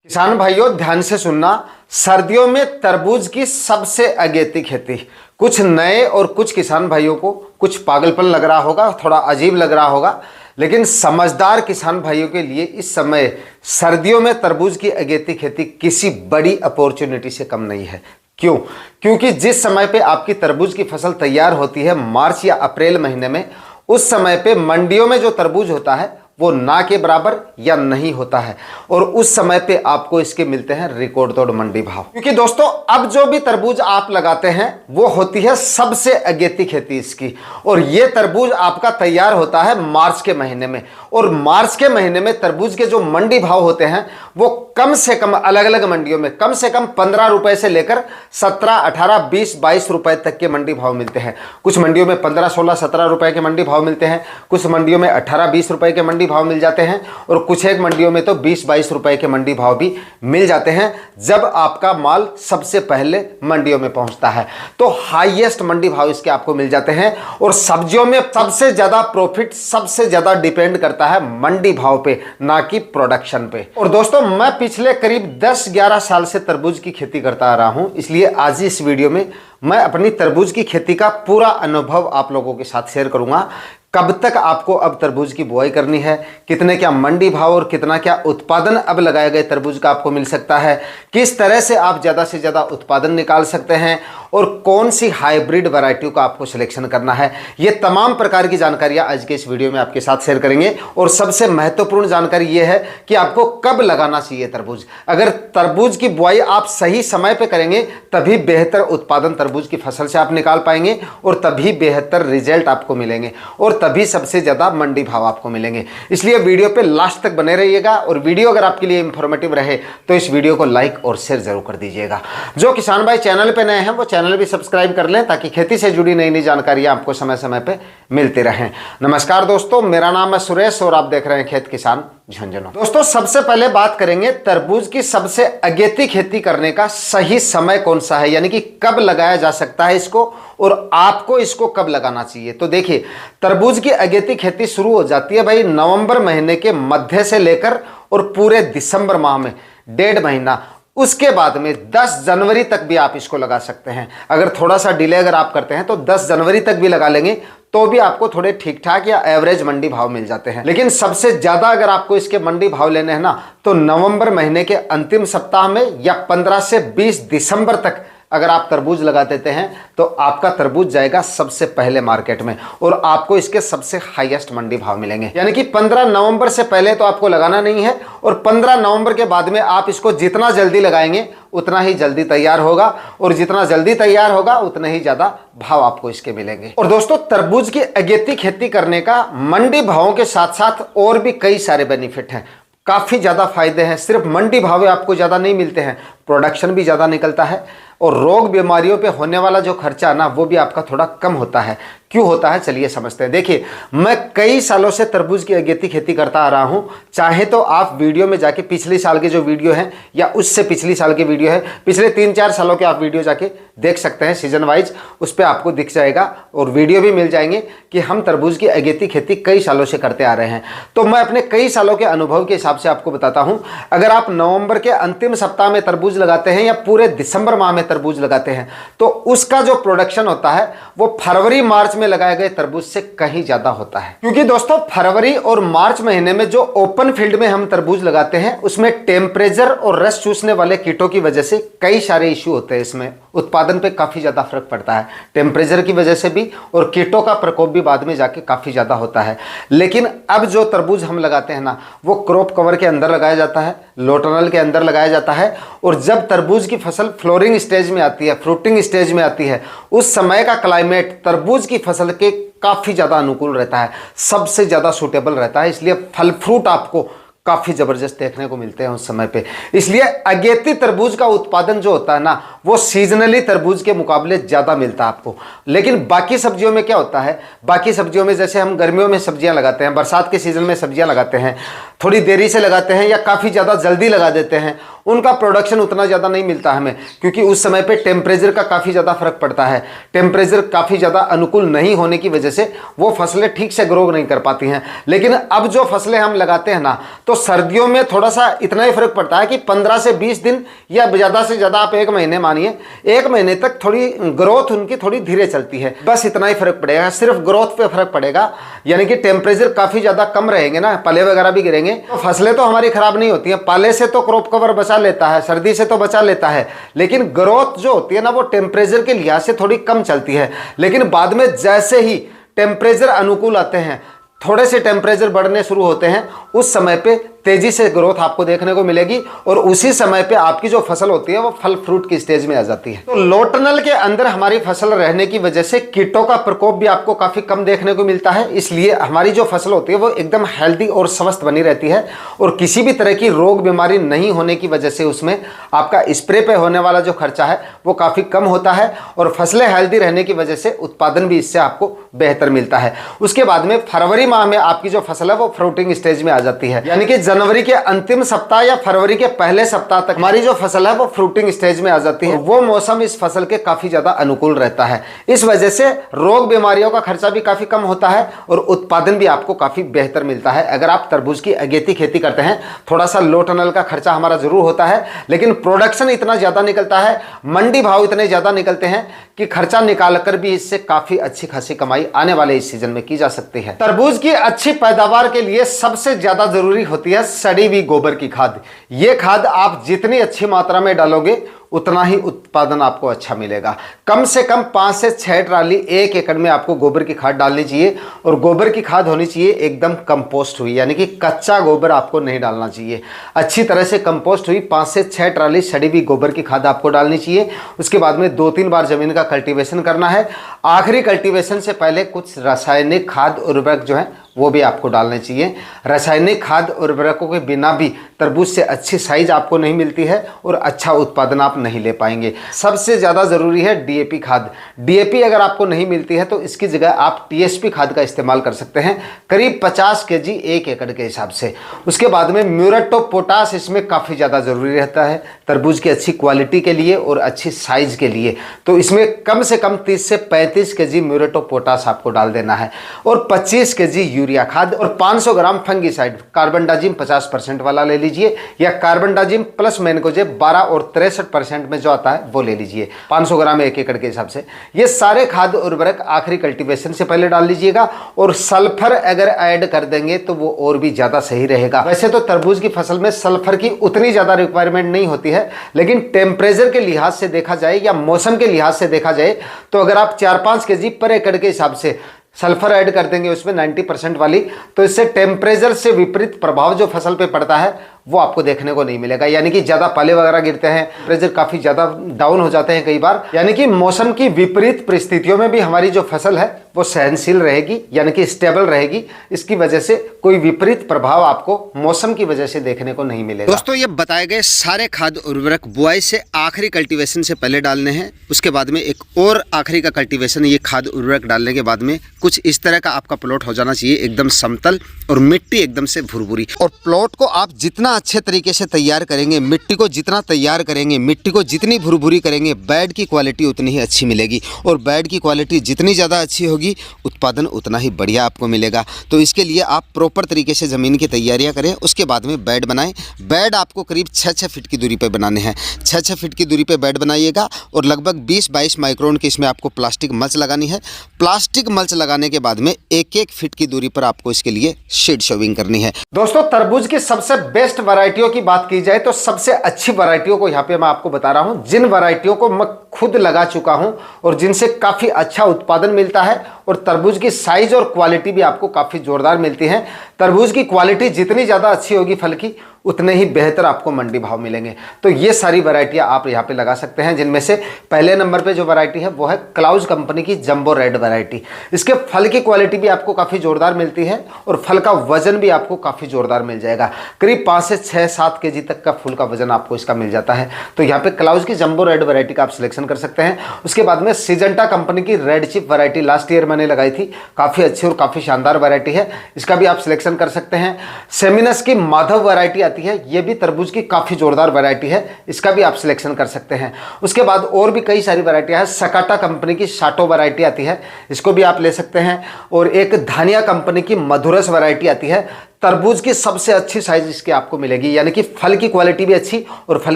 किसान भाइयों ध्यान से सुनना। सर्दियों में तरबूज की सबसे अगेती खेती। कुछ नए और कुछ किसान भाइयों को कुछ पागलपन लग रहा होगा, थोड़ा अजीब लग रहा होगा, लेकिन समझदार किसान भाइयों के लिए इस समय सर्दियों में तरबूज की अगेती खेती किसी बड़ी अपॉर्चुनिटी से कम नहीं है। क्यों? क्योंकि जिस समय पे आपकी तरबूज की फसल तैयार होती है मार्च या अप्रैल महीने में, उस समय पे मंडियों में जो तरबूज होता है वो ना के बराबर या नहीं होता है और उस समय पे आपको इसके मिलते हैं रिकॉर्ड तोड़ मंडी भाव। क्योंकि दोस्तों अब जो भी तरबूज आप लगाते हैं वो होती है सबसे अगेती खेती इसकी, और ये तरबूज आपका तैयार होता है मार्च के महीने में, और मार्च के महीने में तरबूज के जो मंडी भाव होते हैं वो कम से कम अलग अलग मंडियों में कम से कम 15 रुपए से लेकर 17, 18, 20, 22 रुपए तक के मंडी भाव मिलते हैं। कुछ मंडियों में 15, 16, 17 रुपए के मंडी भाव मिलते हैं, कुछ मंडियों में 18, 20 रुपए के मंडी भाव मिल जाते हैं, और कुछ एक मंडियों में तो 20, 22 रुपए के मंडी भाव भी मिल जाते हैं जब आपका माल सबसे पहले मंडियों में पहुंचता है। तो हाईएस्ट मंडी भाव इसके आपको मिल जाते हैं, और सब्जियों में सबसे ज्यादा प्रॉफिट सबसे ज्यादा डिपेंड करता है मंडी भाव पे, ना कि प्रोडक्शन पे। और दोस्तों मैं पिछले करीब 10-11 साल से तरबूज की खेती करता आ रहा हूं, इसलिए आज इस वीडियो में मैं अपनी तरबूज की खेती का पूरा अनुभव आप लोगों के साथ शेयर करूंगा। कब तक आपको अब तरबूज की बुआई करनी है, कितने क्या मंडी भाव और कितना क्या उत्पादन अब लगाए गए तरबूज का आपको मिल सकता है, किस तरह से आप ज़्यादा से ज़्यादा उत्पादन निकाल सकते हैं, और कौन सी हाइब्रिड वैरायटियों का आपको सिलेक्शन करना है, ये तमाम प्रकार की जानकारियां आज के इस वीडियो में आपके साथ शेयर करेंगे। और सबसे महत्वपूर्ण जानकारी ये है कि आपको कब लगाना चाहिए तरबूज। अगर तरबूज की बुआई आप सही समय पर करेंगे तभी बेहतर उत्पादन तरबूज की फसल से आप निकाल पाएंगे, और तभी बेहतर रिजल्ट आपको मिलेंगे, और तभी सबसे ज्यादा मंडी भाव आपको मिलेंगे। इसलिए वीडियो पे लास्ट तक बने रहिएगा, और वीडियो अगर आपके लिए इंफॉर्मेटिव रहे तो इस वीडियो को लाइक और शेयर जरूर कर दीजिएगा। जो किसान भाई चैनल पे नए हैं वो चैनल भी सब्सक्राइब कर लें ताकि खेती से जुड़ी नई नई जानकारियां आपको समय समय पे मिलती रहें। नमस्कार दोस्तों, मेरा नाम है सुरेश और आप देख रहे हैं खेत किसान झुंझुनू। दोस्तों सबसे पहले बात करेंगे तरबूज की सबसे अगेती खेती करने का सही समय कौन सा है, यानी कि कब लगाया जा सकता है इसको, और आपको इसको कब लगाना चाहिए। तो देखिए तरबूज की अगेती खेती शुरू हो जाती है भाई नवंबर महीने के मध्य से लेकर और पूरे दिसंबर माह में 1.5 महीना, उसके बाद में 10 जनवरी तक भी आप इसको लगा सकते हैं। अगर थोड़ा सा डिले अगर आप करते हैं तो 10 जनवरी तक भी लगा लेंगे तो भी आपको थोड़े ठीक ठाक या एवरेज मंडी भाव मिल जाते हैं। लेकिन सबसे ज्यादा अगर आपको इसके मंडी भाव लेने हैं ना, तो नवंबर महीने के अंतिम सप्ताह में या 15 से 20 दिसंबर तक अगर आप तरबूज लगा देते हैं तो आपका तरबूज जाएगा सबसे पहले मार्केट में, और आपको इसके सबसे हाईएस्ट मंडी भाव मिलेंगे। यानी कि 15 नवंबर से पहले तो आपको लगाना नहीं है, और 15 नवंबर के बाद में आप इसको जितना जल्दी लगाएंगे उतना ही जल्दी तैयार होगा, और जितना जल्दी तैयार होगा उतने ही ज्यादा भाव आपको इसके मिलेंगे। और दोस्तों तरबूज की अगेती खेती करने का मंडी भावों के साथ साथ और भी कई सारे बेनिफिट हैं, काफी ज्यादा फायदे हैं। सिर्फ मंडी भाव आपको ज्यादा नहीं मिलते हैं, प्रोडक्शन भी ज्यादा निकलता है, और रोग बीमारियों पे होने वाला जो खर्चा ना वो भी आपका थोड़ा कम होता है। क्यों होता है चलिए समझते हैं। देखिए मैं कई सालों से तरबूज की अगेती खेती करता आ रहा हूं, चाहे तो आप वीडियो में जाके पिछले साल के जो वीडियो हैं या उससे पिछली साल के वीडियो है, पिछले 3-4 सालों के आप वीडियो जाके देख सकते हैं सीजन वाइज, उस पर आपको दिख जाएगा और वीडियो भी मिल जाएंगे कि हम तरबूज की अगेती खेती कई सालों से करते आ रहे हैं। तो मैं अपने कई सालों के अनुभव के हिसाब से आपको बताता हूं, अगर आप नवंबर के अंतिम सप्ताह में तरबूज लगाते हैं या पूरे दिसंबर माह में तरबूज लगाते हैं तो उसका जो प्रोडक्शन होता है वो फरवरी मार्च में लगाए गए तरबूज से कहीं ज्यादा होता है। क्योंकि दोस्तों फरवरी और मार्च महीने में जो ओपन फील्ड में हम तरबूज लगाते हैं उसमें टेम्परेचर और रस चूसने वाले कीटों की वजह से कई सारे इश्यू होते हैं, इसमें उत्पादन पे काफी ज्यादा फर्क पड़ता है, टेम्परेचर की वजह से भी, और कीटों का प्रकोप भी बाद में जाके काफी ज्यादा होता है। लेकिन अब जो तरबूज हम लगाते हैं ना वो क्रॉप कवर के अंदर लगाया जाता है, लो टनल के अंदर लगाया जाता है, और जब तरबूज की फसल फ्लोरिंग स्टेज में आती है, फ्रूटिंग स्टेज में आती है, उस समय का क्लाइमेट तरबूज की फसल के काफी ज्यादा अनुकूल रहता है, सबसे ज्यादा सूटेबल रहता है, इसलिए फल फ्रूट आपको काफी जबरदस्त देखने को मिलते हैं उस समय पे। इसलिए अगेती तरबूज का उत्पादन जो होता है ना वो सीजनली तरबूज के मुकाबले ज़्यादा मिलता है आपको। लेकिन बाकी सब्जियों में क्या होता है, बाकी सब्जियों में जैसे हम गर्मियों में सब्जियां लगाते हैं, बरसात के सीज़न में सब्जियां लगाते हैं, थोड़ी देरी से लगाते हैं या काफ़ी ज़्यादा जल्दी लगा देते हैं, उनका प्रोडक्शन उतना ज़्यादा नहीं मिलता हमें, क्योंकि उस समय पे टेम्परेचर का काफ़ी ज़्यादा फर्क पड़ता है। टेम्परेचर काफ़ी ज़्यादा अनुकूल नहीं होने की वजह से वो फसलें ठीक से ग्रो नहीं कर पाती हैं। लेकिन अब जो फसलें हम लगाते हैं ना, तो सर्दियों में थोड़ा सा इतना ही फर्क पड़ता है कि 15 से 20 दिन या ज़्यादा से ज़्यादा आप 1 महीने मानिए, 1 महीने तक थोड़ी ग्रोथ उनकी थोड़ी धीरे चलती है, बस इतना ही फर्क पड़ेगा, सिर्फ ग्रोथ पे फर्क पड़ेगा। यानी कि टेम्परेचर काफ़ी ज़्यादा कम रहेंगे ना, पाले वगैरह भी गिरेंगे तो फसलें तो हमारी खराब नहीं होती हैं। पाले से तो क्रॉप कवर बचा लेता है, सर्दी से तो बचा लेता है, लेकिन ग्रोथ जो होती है ना, वो टेम्परेचर के लिहाज से थोड़ी कम चलती है। लेकिन बाद में जैसे ही टेम्परेचर अनुकूल आते हैं, थोड़े से टेम्परेचर बढ़ने शुरू होते हैं, उस समय पे तेजी से ग्रोथ आपको देखने को मिलेगी और उसी समय पे आपकी जो फसल होती है वो फल फ्रूट की स्टेज में आ जाती है। तो लो टनल के अंदर हमारी फसल रहने की वजह से कीटों का प्रकोप भी आपको काफी कम देखने को मिलता है, इसलिए हमारी जो फसल होती है वो एकदम हेल्दी और स्वस्थ बनी रहती है और किसी भी तरह की रोग बीमारी नहीं होने की वजह से उसमें आपका स्प्रे पे होने वाला जो खर्चा है वो काफी कम होता है और फसलें हेल्दी रहने की वजह से उत्पादन भी इससे आपको बेहतर मिलता है। उसके बाद में फरवरी माह में आपकी जो फसल है वो फ्रूटिंग स्टेज में आ जाती है, यानी कि जनवरी के अंतिम सप्ताह या फरवरी के पहले सप्ताह तक हमारी जो फसल है वो फ्रूटिंग स्टेज में आ जाती है। वो मौसम इस फसल के काफी ज्यादा अनुकूल रहता है, इस वजह से रोग बीमारियों का खर्चा भी काफी कम होता है और उत्पादन भी आपको काफी बेहतर मिलता है। अगर आप तरबूज की अगेती खेती करते हैं, थोड़ा सा लो टनल का खर्चा हमारा जरूर होता है, लेकिन प्रोडक्शन इतना ज्यादा निकलता है, मंडी भाव इतने ज्यादा निकलते हैं कि खर्चा निकालकर भी इससे काफी अच्छी खासी कमाई आने वाले इस सीजन में की जा सकती है। तरबूज की अच्छी पैदावार के लिए सबसे ज्यादा जरूरी होती है सड़ी हुई गोबर की खाद। ये खाद आप जितनी अच्छी मात्रा में डालोगे उतना ही उत्पादन आपको अच्छा मिलेगा। कम से कम 5 से 6 ट्राली 1 एकड़ में आपको गोबर की खाद डालनी चाहिए और गोबर की खाद होनी चाहिए एकदम कंपोस्ट हुई, यानी कि कच्चा गोबर आपको नहीं डालना चाहिए, अच्छी तरह से कंपोस्ट हुई 5 से 6 ट्राली सड़ी हुई गोबर की खाद आपको डालनी चाहिए। उसके बाद में 2-3 बार जमीन का कल्टीवेशन करना है। आखिरी कल्टीवेशन से पहले कुछ रासायनिक खाद उर्वरक जो है वो भी आपको डालने चाहिए। रासायनिक खाद उर्वरकों के बिना भी तरबूज से अच्छी साइज आपको नहीं मिलती है और अच्छा उत्पादन आप नहीं ले पाएंगे। सबसे ज़्यादा ज़रूरी है डीएपी खाद। डीएपी अगर आपको नहीं मिलती है तो इसकी जगह आप टीएसपी खाद का इस्तेमाल कर सकते हैं, करीब 50 केजी 1 एकड़ के हिसाब से। उसके बाद में म्यूरेट ऑफ पोटाश इसमें काफ़ी ज़्यादा ज़रूरी रहता है तरबूज की अच्छी क्वालिटी के लिए और अच्छी साइज के लिए। तो इसमें कम से कम 30 से 35 केजी म्यूरेट ऑफ पोटाश आपको डाल देना है और 25 केजी यूरिया खाद और 500 ग्राम फंगीसाइड कार्बनडाजिम 50% वाला ले लीजिए या कार्बनडाजिम प्लस मैनकोजेब 12 और 63% में जो आता है वो ले लीजिए, 500 ग्राम 1 एकड़ के हिसाब से। ये सारे खाद उर्वरक आखिरी कल्टीवेशन से पहले डाल लीजिएगा और सल्फर अगर ऐड कर देंगे तो वो और भी ज़्यादा सही रहेगा। वैसे तो तरबूज की फसल में सल्फर की उतनी ज़्यादा रिक्वायरमेंट नहीं होती है, लेकिन टेम्परेचर के लिहाज से देखा जाए या मौसम के लिहाज से देखा जाए तो अगर आप 4-5 केजी पर एकड़ के हिसाब से सल्फर ऐड कर देंगे उसमें 90% वाली, तो इससे टेम्परेचर से विपरीत प्रभाव जो फसल पे पड़ता है वो आपको देखने को नहीं मिलेगा। यानी कि ज़्यादा पाले वगैरह गिरते हैं, टेम्परेचर काफ़ी ज़्यादा डाउन हो जाते हैं कई बार, यानी कि मौसम की विपरीत परिस्थितियों में भी हमारी जो फसल है वो सहनशील रहेगी, यानी कि स्टेबल रहेगी। इसकी वजह से कोई विपरीत प्रभाव आपको मौसम की वजह से देखने को नहीं मिलेगा। दोस्तों, ये बताए गए सारे खाद उर्वरक बुआई से आखिरी कल्टीवेशन से पहले डालने हैं। उसके बाद में एक और आखिरी का कल्टीवेशन, ये खाद उर्वरक डालने के बाद में कुछ इस तरह का आपका प्लॉट हो जाना चाहिए, एकदम समतल और मिट्टी एकदम से भुरभुरी। और प्लॉट को आप जितना अच्छे तरीके से तैयार करेंगे, मिट्टी को जितना तैयार करेंगे, मिट्टी को जितनी भुरभुरी करेंगे, बेड की क्वालिटी उतनी ही अच्छी मिलेगी और बेड की क्वालिटी जितनी ज़्यादा अच्छी होगी उत्पादन उतना ही बढ़िया आपको मिलेगा। तो इसके लिए आप प्रॉपर तरीके से ज़मीन की तैयारियां करें, उसके बाद में बेड बनाएं। बेड आपको करीब 6-6 फीट की दूरी पर बनाने हैं, 6-6 फीट की दूरी पर बेड बनाइएगा और लगभग 20-22 माइक्रोन की इसमें आपको प्लास्टिक मल्च लगानी है। प्लास्टिक मल्च लगाने के बाद में 1-1 फीट की दूरी पर आपको इसके लिए शेड शोविंग करनी है। दोस्तों, तरबूज की सबसे बेस्ट वैरायटियों की बात की जाए तो सबसे अच्छी वैरायटियों को यहाँ पे मैं आपको बता रहा हूँ, जिन वैरायटियों को मैं खुद लगा चुका हूँ और जिनसे काफ़ी अच्छा उत्पादन मिलता है और तरबूज की साइज और क्वालिटी भी आपको काफ़ी ज़ोरदार मिलती है। तरबूज की क्वालिटी जितनी ज़्यादा अच्छी होगी फल की, उतने ही बेहतर आपको मंडी भाव मिलेंगे। तो ये सारी वैरायटियां आप यहाँ पे लगा सकते हैं, जिनमें से पहले नंबर पे जो वैरायटी है वो है क्लाउज कंपनी की जंबो रेड वैरायटी। इसके फल की क्वालिटी भी आपको काफ़ी जोरदार मिलती है और फल का वजन भी आपको काफ़ी जोरदार मिल जाएगा। करीब 5 से 6-7 kg तक का फूल का वजन आपको इसका मिल जाता है। तो यहाँ पे क्लाउज की जंबो रेड वैरायटी का आप सिलेक्शन कर सकते हैं। उसके बाद में सिजेंटा कंपनी की red chip variety last year मैंने लगाई थी, काफ़ी अच्छी और काफ़ी शानदार वैरायटी है, इसका भी आप सिलेक्शन कर सकते हैं। सेमिनस की माधव वैरायटी आती है, ये भी तरबूज की काफ़ी जोरदार वैरायटी है, इसका भी आप सिलेक्शन कर सकते हैं। उसके बाद और भी कई सारी वैरायटियां हैं। सकाटा कंपनी की शाटो वैरायटी आती है, इसको भी आप ले सकते हैं। और एक धानिया कंपनी की मधुरस वैरायटी आती है, तरबूज की सबसे अच्छी साइज इसकी आपको मिलेगी, यानी कि फल की क्वालिटी भी अच्छी और फल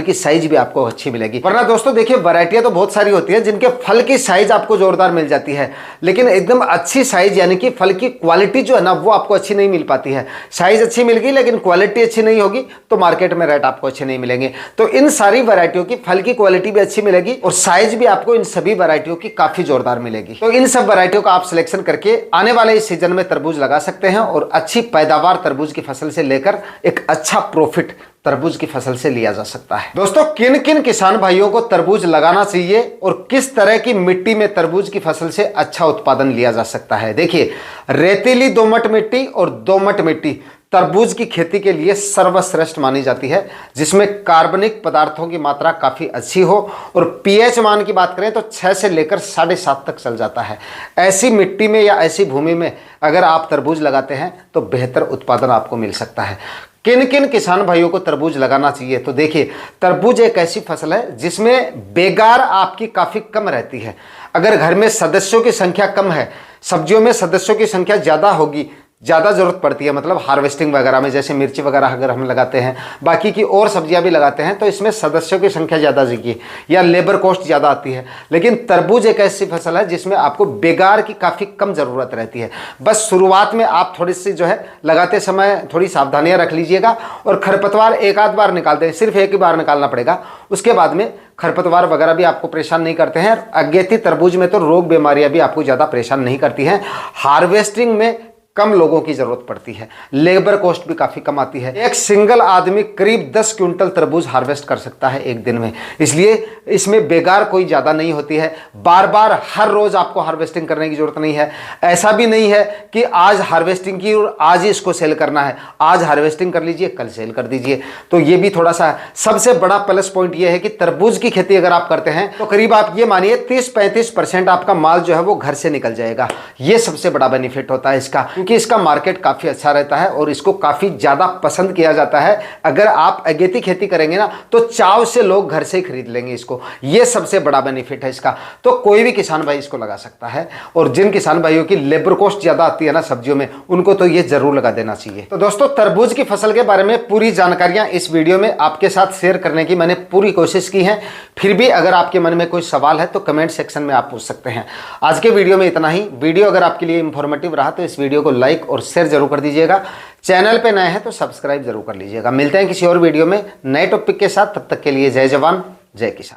की साइज भी आपको अच्छी मिलेगी। वरना दोस्तों देखिए वैरायटियां तो बहुत सारी होती है जिनके फल की साइज आपको जोरदार मिल जाती है, लेकिन एकदम अच्छी साइज यानी कि फल की क्वालिटी जो है ना वो आपको अच्छी नहीं मिल पाती है। साइज अच्छी मिल गई लेकिन क्वालिटी अच्छी नहीं होगी तो मार्केट में रेट आपको अच्छे नहीं मिलेंगे। तो इन सारी वैरायटियों की फल की क्वालिटी भी अच्छी मिलेगी और साइज भी आपको इन सभी वैरायटियों की काफी जोरदार मिलेगी। तो इन सब वैरायटियों का आप सिलेक्शन करके आने वाले इस सीजन में तरबूज लगा सकते हैं और अच्छी पैदावार तरबूज की फसल से लेकर एक अच्छा प्रॉफिट तरबूज की फसल से लिया जा सकता है। दोस्तों किन किन किसान भाइयों को तरबूज लगाना चाहिए और किस तरह की मिट्टी में तरबूज की फसल से अच्छा उत्पादन लिया जा सकता है। देखिए रेतीली दोमट मिट्टी और दोमट मिट्टी तरबूज की खेती के लिए सर्वश्रेष्ठ मानी जाती है, जिसमें कार्बनिक पदार्थों की मात्रा काफ़ी अच्छी हो और पीएच मान की बात करें तो 6 से लेकर 7.5 तक चल जाता है। ऐसी मिट्टी में या ऐसी भूमि में अगर आप तरबूज लगाते हैं तो बेहतर उत्पादन आपको मिल सकता है। किन किन किसान भाइयों को तरबूज लगाना चाहिए, तो देखिए तरबूज एक ऐसी फसल है जिसमें बेगार आपकी काफ़ी कम रहती है। अगर घर में सदस्यों की संख्या कम है, सब्जियों में सदस्यों की संख्या ज़्यादा होगी, ज़्यादा ज़रूरत पड़ती है, मतलब हार्वेस्टिंग वगैरह में, जैसे मिर्ची वगैरह अगर हम लगाते हैं, बाकी की और सब्जियां भी लगाते हैं तो इसमें सदस्यों की संख्या ज़्यादा जाएगी या लेबर कॉस्ट ज़्यादा आती है। लेकिन तरबूज एक ऐसी फसल है जिसमें आपको बेगार की काफ़ी कम ज़रूरत रहती है। बस शुरुआत में आप थोड़ी सी जो है लगाते समय थोड़ी सावधानियाँ रख लीजिएगा और खरपतवार एक आध बार निकाल दें, सिर्फ एक ही बार निकालना पड़ेगा। उसके बाद में खरपतवार वगैरह भी आपको परेशान नहीं करते हैं। अगेती तरबूज में तो रोग बीमारियां भी आपको ज़्यादा परेशान नहीं करती हैं। हार्वेस्टिंग में कम लोगों की जरूरत पड़ती है, लेबर कॉस्ट भी काफ़ी कम आती है। एक सिंगल आदमी करीब 10 क्विंटल तरबूज हार्वेस्ट कर सकता है एक दिन में, इसलिए इसमें बेगार कोई ज़्यादा नहीं होती है। बार बार हर रोज़ आपको हार्वेस्टिंग करने की जरूरत नहीं है। ऐसा भी नहीं है कि आज हार्वेस्टिंग की और आज ही इसको सेल करना है, आज हार्वेस्टिंग कर लीजिए कल सेल कर दीजिए। तो ये भी थोड़ा सा सबसे बड़ा प्लस पॉइंट ये है कि तरबूज की खेती अगर आप करते हैं तो करीब आप ये मानिए 30-35% आपका माल जो है वो घर से निकल जाएगा। ये सबसे बड़ा बेनिफिट होता है इसका, क्योंकि इसका मार्केट काफ़ी अच्छा रहता है और इसको काफ़ी ज़्यादा पसंद किया जाता है। अगर आप अगेती खेती करेंगे ना तो चाव से लोग घर से ही खरीद लेंगे इसको, ये सबसे बड़ा बेनिफिट है इसका। तो कोई भी किसान भाई इसको लगा सकता है और जिन किसान भाइयों की लेबर कॉस्ट ज़्यादा आती है ना सब्जियों में, उनको तो ये जरूर लगा देना चाहिए। तो दोस्तों तरबूज की फसल के बारे में पूरी जानकारियाँ इस वीडियो में आपके साथ शेयर करने की मैंने पूरी कोशिश की है। फिर भी अगर आपके मन में कोई सवाल है तो कमेंट सेक्शन में आप पूछ सकते हैं। आज के वीडियो में इतना ही। वीडियो अगर आपके लिए इंफॉर्मेटिव रहा तो इस वीडियो को लाइक और शेयर जरूर कर दीजिएगा। चैनल पे नए हैं तो सब्सक्राइब जरूर कर लीजिएगा। मिलते हैं किसी और वीडियो में नए टॉपिक के साथ, तब तक के लिए जय जवान जय किसान।